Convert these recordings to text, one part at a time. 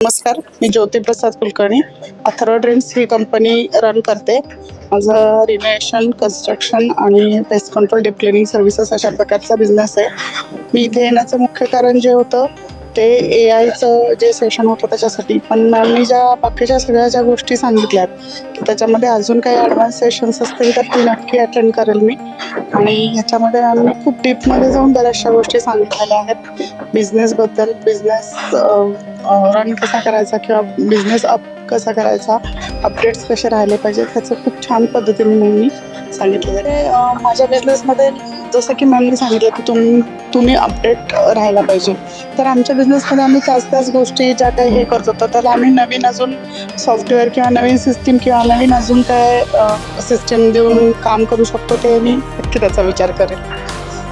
नमस्कार, मी ज्योतिप्रसाद कुलकर्णी. अथर्व ड्रिंक्स ही company run करते. माझं रिनोव्हेशन, कन्स्ट्रक्शन आणि pest control deep cleaning services अशा प्रकारचा बिझनेस आहे. मी इथे येण्याचं मुख्य कारण जे होतं ते AI चं जे सेशन होतं त्याच्यासाठी. पण मॅमनी ज्या बाकीच्या सगळ्या ज्या गोष्टी सांगितल्यात की त्याच्यामध्ये अजून काही ॲडव्हान्स सेशन्स असतील तर ती नक्की अटेंड करेल मी. आणि ह्याच्यामध्ये आम्ही खूप डीपमध्ये जाऊन बऱ्याचशा गोष्टी सांगितलेल्या आहेत. बिझनेसबद्दल, बिझनेस रन कसा करायचा किंवा बिझनेस अप कसा करायचा, अपडेट्स कसे राहिले पाहिजेत ह्याचं खूप छान पद्धतीने मॅमनी सांगितलेलं आहे. माझ्या बिझनेसमध्ये जसं की मॅमनी सांगितलं की तुम्ही अपडेट राहायला पाहिजे. तर आमच्या बिझनेसमध्ये आम्ही त्याच गोष्टी ज्या काही हे करत होतो त्याला आम्ही नवीन अजून सॉफ्टवेअर किंवा नवीन सिस्टीम किंवा नवीन अजून काय सिस्टीम देऊन काम करू शकतो ते मी नक्की त्याचा विचार करेल.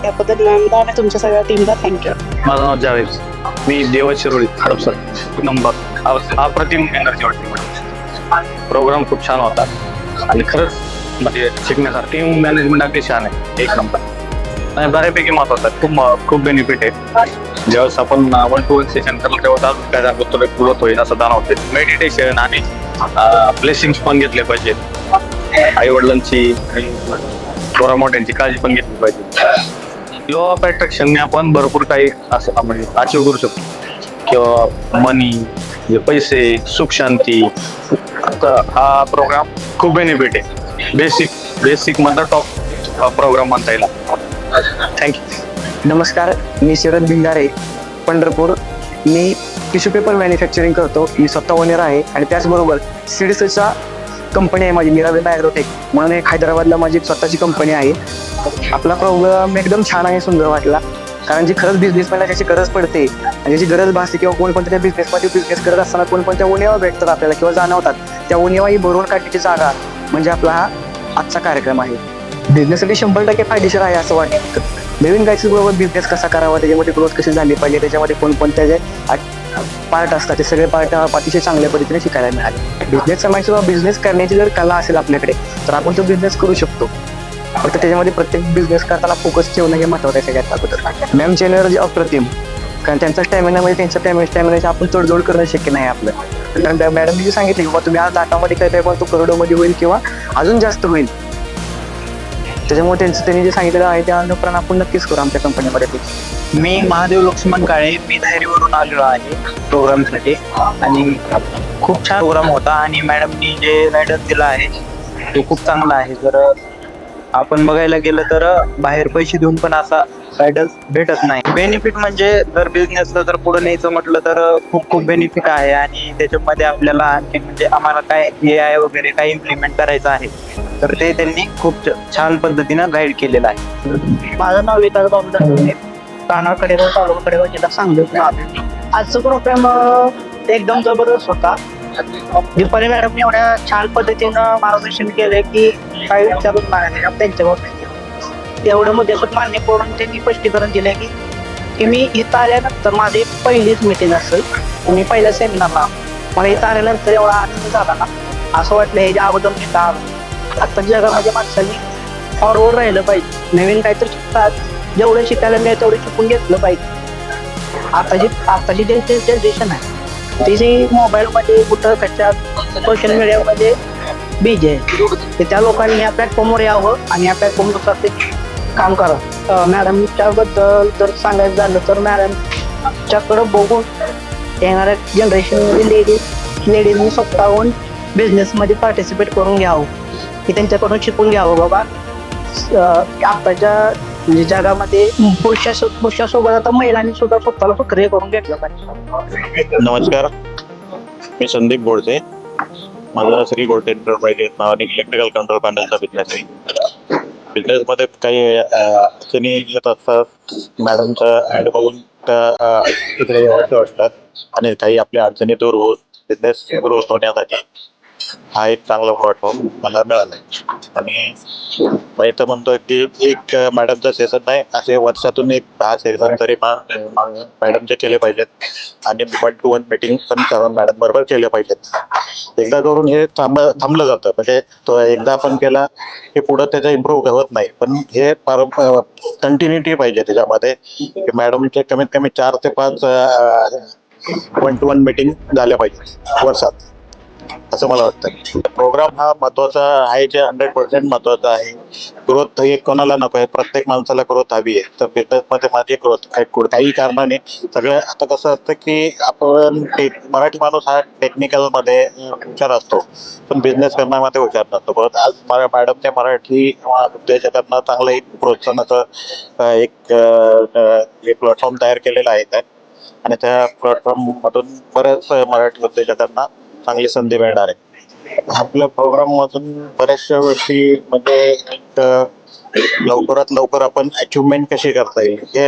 याबद्दल मॅमला आणि तुमच्या सगळ्या टीमला थँक्यू. माझं नाव जावेद. मी देवा शिरोळी हडपसर नंबर अप्रतिम एनर्जी वाटते. प्रोग्राम खूप छान होता आणि खरंच म्हणजे शिकण्यासाठी टीम मॅनेजमेंट अगदी छान आहे, एक नंबर आणि बऱ्यापैकी महत्वाचं आहे. खूप बेनिफिट आहे. ज्यावेळेस आपण 1-to-1 सेशन करलं तेव्हा काय जागो ग्रोथ होईल असं जाणवते. मेडिटेशन आणि ब्लेसिंग्स पण घेतले पाहिजेत. आई वडिलांची आणि थोडा मोठ्यांची काळजी पण घेतली पाहिजे. लॉ ऑफ अट्रॅक्शनने आपण भरपूर काही असं म्हणजे अचीव करू शकतो किंवा मनी, पैसे, सुख शांती. हा प्रोग्राम खूप बेनिफिट आहे. बेसिक मधला टॉप प्रोग्राम म्हणता येईल. थँक्यू. नमस्कार, मी शरद भिंगारे, पंढरपूर. मी टिश्यू पेपर मॅन्युफॅक्चरिंग करतो. मी स्वतः ओनर आहे आणि त्याचबरोबर सीड्सचा कंपनी आहे माझी, मीराबेन ॲग्रोटेक म्हणून एक हैदराबादला माझी स्वतःची कंपनी आहे. आपला प्रोग्राम एकदम छान आणि सुंदर वाटला, कारण जी खरंच बिझनेसमॅनला ज्याची गरज पडते आणि ज्याची गरज भासते किंवा कोणकोणत्या बिझनेसमध्ये बिझनेस करत असताना कोणकोणत्या उणिवा भेटतात आपल्याला किंवा जाणवतात, त्या उणिवा ही भरून काढण्याची जागा म्हणजे आपला हा आजचा कार्यक्रम आहे. बिझनेससाठी 100% फायदेशीर आहे असं वाटतं. नवीन गायचं बरोबर बिझनेस कसा करावा, त्याच्यामध्ये ग्रोथ कशी झाली पाहिजे, त्याच्यामध्ये कोणकोणत्या जे पार्ट असतात ते सगळे पार्ट अतिशय चांगल्या पद्धतीने शिकायला मिळाले. बिझनेस समाज बिझनेस करण्याची जर कला असेल आपल्याकडे तर आपण तो बिझनेस करू शकतो. फक्त त्याच्यामध्ये प्रत्येक बिझनेस करताना फोकस ठेवणं हे महत्त्वाचं आहे सगळ्यात अगोदर. मॅमची एनर्जी अप्रतिम, कारण त्यांचा स्टॅमिनामध्ये त्यांच्या स्टॅमिनाची आपण तडजोड करणं शक्य नाही आपलं. कारण मॅडमनी जे सांगितले की तुम्ही आज लाखामध्ये करताय पण तो करोडोमध्ये होईल किंवा अजून जास्त होईल. त्याच्यामुळे त्यांनी जे सांगितलेलं आहे त्या अनुप्रमाणे आपण नक्कीच करू आमच्या कंपनीमध्ये. मी महादेव लक्ष्मण काळे, मी धायरीवरून आलेलो आहे प्रोग्रामसाठी आणि खूप छान प्रोग्राम होता आणि मॅडमनी जे गायडन्स दिला आहे तो खूप चांगला आहे. जर आपण बघायला गेलं तर बाहेर पैसे देऊन पण असा गायडन्स भेटत नाही. बेनिफिट म्हणजे जर बिझनेसला जर पुढे न्यायचं म्हटलं तर खूप बेनिफिट आहे आणि त्याच्यामध्ये आपल्याला आणखी म्हणजे आम्हाला काय AI वगैरे काय इम्प्लिमेंट करायचं आहे तर ते त्यांनी खूप छान पद्धतीनं गाईड केलेलं आहे. माझं नाव विकास बाबू कानाकडे तालुकाकडे जिल्हा सांगली. आजचा प्रोग्राम एकदम जबरदस्त होता. दीपाली मॅडमने एवढ्या छान पद्धतीनं मार्गदर्शन केलंय की काही विचारून नाही त्यांच्यावर एवढं मुद्द्याचं मान्य करून त्यांनी स्पष्टीकरण दिलंय की मी इथं आल्यानंतर माझी पहिलीच मीटिंग असेल, मी पहिल्या सेमिनारला मला इथं आल्यानंतर एवढा आनंद झाला ना, असं वाटलं हे अगोदर मी का आत्ताच्या जगामध्ये माणसांनी फॉरवर्ड राहिलं पाहिजे. नवीन काहीतरी शिकतात, जेवढं शिकायला मिळेल तेवढं शिकून घेतलं पाहिजे. आताची जनरेशन आहे ती मोबाईलमध्ये कुठं कशात सोशल मीडियामध्ये बिझी आहे. त्या लोकांनी या प्लॅटफॉर्मवर यावं आणि या प्लॅटफॉर्मनुसार ते काम करावं. मॅडमच्याबद्दल जर सांगायचं झालं तर मॅडमच्याकडं बघून येणाऱ्या जनरेशनमध्ये लेडीजनी स्वतःहून बिझनेसमध्ये पार्टिसिपेट करून घ्यावं, की त्यांच्याकडून शिकून घ्यावं. बाबा आताच्या म्हणजे जगामध्ये पुरुषासोबत आता महिलांनी सुद्धा स्वतःला सक्रिय करून घेतलं पाहिजे. नमस्कार, मी संदीप गोडसे. माझा श्री गोडसे एंटरप्राइजेस नावाने इलेक्ट्रिकल कंट्रोल पॅनलचा बिझनेस आहे. बिझनेसमध्ये काही अडचणी येत असतात, मॅडमचा ॲड बघून त्या तिकडे वाटतात आणि काही आपल्या अडचणी दूर होऊन बिझनेस ग्रोथ होण्यासाठी हा एक चांगला प्लॅटफॉर्म मला मिळाला आहे. आणि मी तर म्हणतो की एक मॅडमचं सेशन नाही, असे वर्षातून एक 10 सेशन तरी मॅडमचे केले पाहिजेत आणि 1-to-1 मीटिंग पण मॅडम बरोबर केले पाहिजेत. एकदा करून हे थांबलं जातं, म्हणजे तो एकदा आपण केला की पुढं त्याचा इम्प्रूव्ह होत नाही. पण हे कंटिन्युटी पाहिजे त्याच्यामध्ये. मॅडमचे कमीत कमी 4 ते 5 1-to-1 मीटिंग झाल्या पाहिजे वर्षात, असं मला वाटतं. प्रोग्राम हा महत्वाचा आहे, जे 100% महत्वाचा आहे. ग्रोथ हे कोणाला नको आहे, प्रत्येक माणसाला ग्रोथ हवी आहे. तर बिझनेसमध्ये माझी ग्रोथ काही कारणाने सगळं. आता कसं असतं की आपण मराठी माणूस हा टेक्निकलमध्ये हुशार असतो, पण बिझनेस करण्यामध्ये हुशार नसतो. परत आज मॅडमच्या मराठी उद्योजकांना चांगलं एक प्रोत्साहनाचं एक प्लॅटफॉर्म तयार केलेला आहे त्यात, आणि त्या प्लॅटफॉर्म मधून बऱ्याच मराठी उद्योजकांना चांगली संधी मिळणार आहे. आपल्या प्रोग्राम मधून बऱ्याचशा गोष्टी म्हणजे एक, लवकरात लवकर आपण अचिव्हमेंट कशी करता येईल हे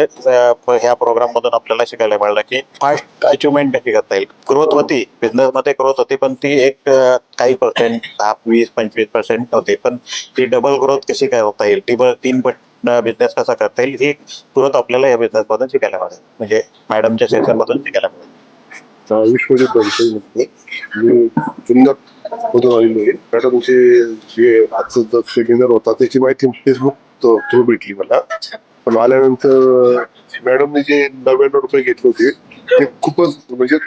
ह्या प्रोग्राम मधून आपल्याला शिकायला मिळालं, की फास्ट अचिव्हमेंट कशी करता येईल. ग्रोथ होती बिझनेस मध्ये, ग्रोथ होती, पण ती एक काही पर्सेंट 10-20-25% होते, पण ती डबल ग्रोथ कशी काय होता येईल, ती 3 पट बिझनेस कसा करता येईल, ही ग्रोथ आपल्याला या बिझनेस मधून शिकायला मिळेल, म्हणजे मॅडमच्या सेशन मधून शिकायला मिळेल. विश्वजित बनसोड म्हणतो मी, जुन्नर मधून आलेलो आहे. मॅडमचे जे आजचा जो सेमिनार होता त्याची माहिती फेसबुक थ्रू भेटली मला. पण आल्यानंतर मॅडमने जे 99 रुपये घेतले होते ते खूपच म्हणजे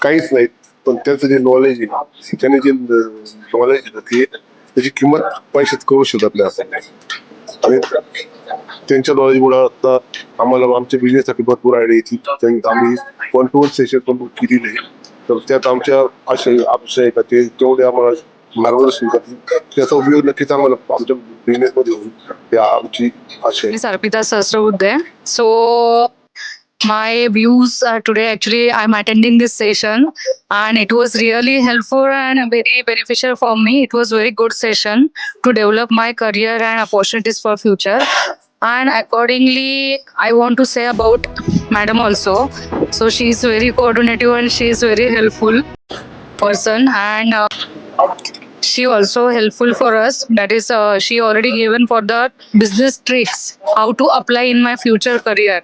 काहीच नाहीत, पण त्याचं जे नॉलेज आहे, त्याने जे नॉलेज आहे ते त्याची किंमत पैशात करू शकत नाही असं. आणि त्यांच्या नॉलेजमुळे आता आम्हाला आमच्या बिझनेससाठी भरपूर आयडिया येतील. आम्ही 1-to-1 सेशन पण केलेले आहे, तर त्यात आमच्या अपेक्षा आहे का ते तेवढे आम्हाला मार्गदर्शन करतील. त्याचा उपयोग नक्कीच आम्हाला आमच्या बिझनेसमध्ये होईल, ही आमची आशा आहे. Miss Arpita Sasravudde. So my views today, actually I'm attending this session and it was really helpful and very beneficial for me. It was very good session to develop my career and opportunities for future. And accordingly, I want to say about madam also. So she is very coordinative and she is very helpful person, and she also helpful for us. That is, she already given for the business tricks how to apply in my future career.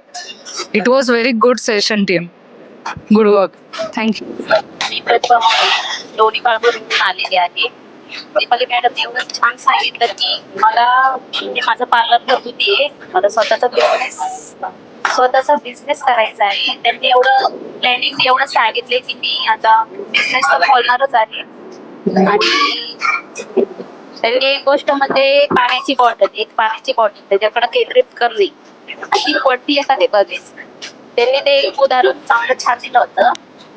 It was very good session, team. Good work. Thank you. मी प्रथम दोन्ही काळभरून आलेली आहे. Deepali madam एवढं छान सांगितलं की मला म्हणजे माझं पार्लर घरगुती आहे, मला स्वतःचा बिझनेस करायचा आहे. त्यांनी एवढं प्लॅनिंग एवढं सांगितले की मी आता बिझनेस तर खोलणारच आहे. आणि त्यांनी एक गोष्ट म्हणजे पाण्याची बॉटल त्याच्याकडे केंद्रित करली ती पडती एखादे बघेच. त्यांनी ते एक उदाहरण चांगलं छान दिलं होतं,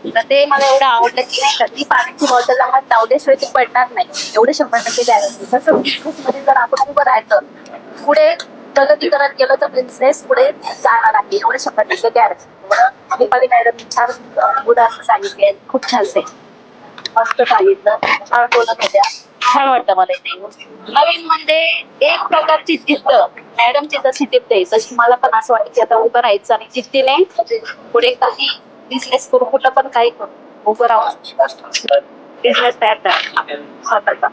तर ते मला एवढं आवडलं की नाही का, ती पाण्याची बॉटल आम्हाला लावल्याशिवाय ती पडणार नाही, एवढे 100% गॅरंटी. तसं बिझनेस मध्ये जर आपण उभं राहायचं, पुढे प्रगती करत गेलं तर बिझनेस पुढे जाणार आहे, एवढे 100% गॅरंटी. दीपाली मॅडम छान उदाहरण सांगितले, खूप छान आहे, मस्त सांगितलं, छान बोलत होत्या, छान वाटतं मला ते. नवीन म्हणजे एक प्रकारची जिद्द, मॅडमची जशी जिद्द आहे तशी मला पण असं वाटतं की आता उभं राहायचं आणि जिद्दीने पुढे काही बिझनेस करू, कुठं पण काही करू, उभं राहून बिझनेस तयार करा स्वतःचा.